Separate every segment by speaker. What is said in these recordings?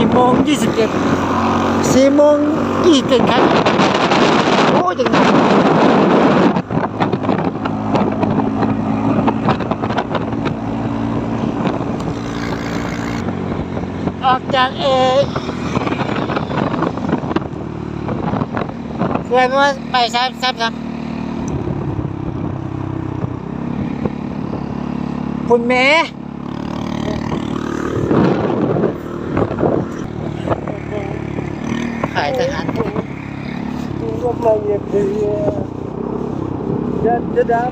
Speaker 1: 4:27ครับโอ้จังออกจากเขื่อนว่าไป3คุณแม่ขายทหาร
Speaker 2: ก็มาเยียบเยียจะดับ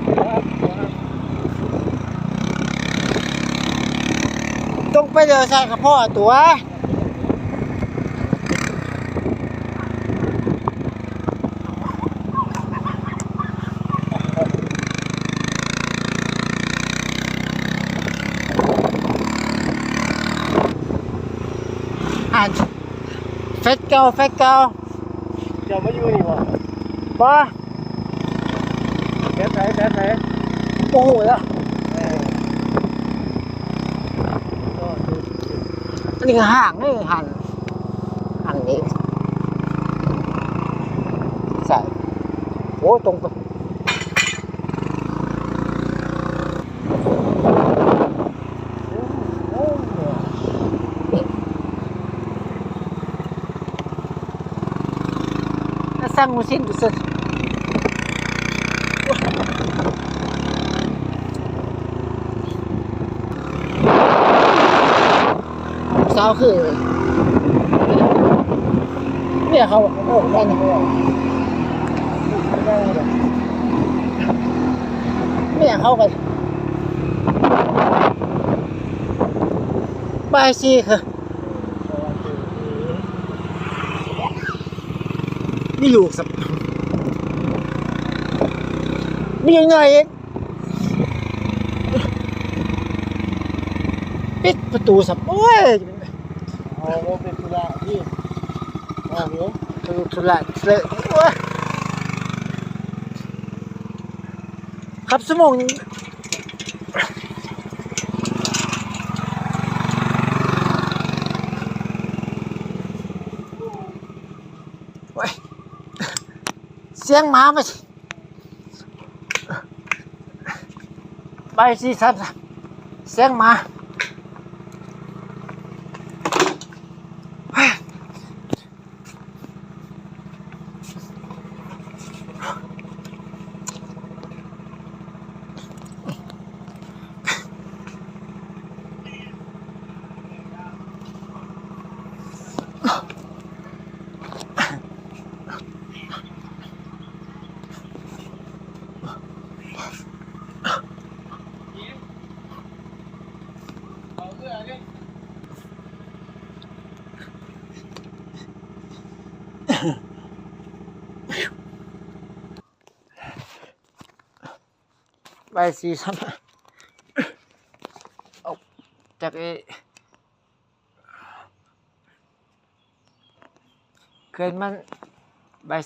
Speaker 1: ต้องไปเดินสายกับพ่อตัวอ่านเฟซเก่า
Speaker 2: จะมาอยู่นี่บ่
Speaker 1: บ่
Speaker 2: แค่ไหน
Speaker 1: โอ้โหแล้วอันนี้ก็ห่างนี่หันนี้ใส่โอ้ตรงไปสร้างมุสินดูสิสาวคือเนี่ยเขาโอ้ได้เนี่ยเขากันบายซีค่ะมีลูกสับมียังไงเองปิดประตูสับโอ้ย
Speaker 2: เอาเป็นธุระที่เอาเนาะ
Speaker 1: ทุลักเลยโอ้ยครับสมองโอ้ยเสียงหมาไปไปสิครับเสียงหมาไปสิครับเอาจากเกินมันใบ33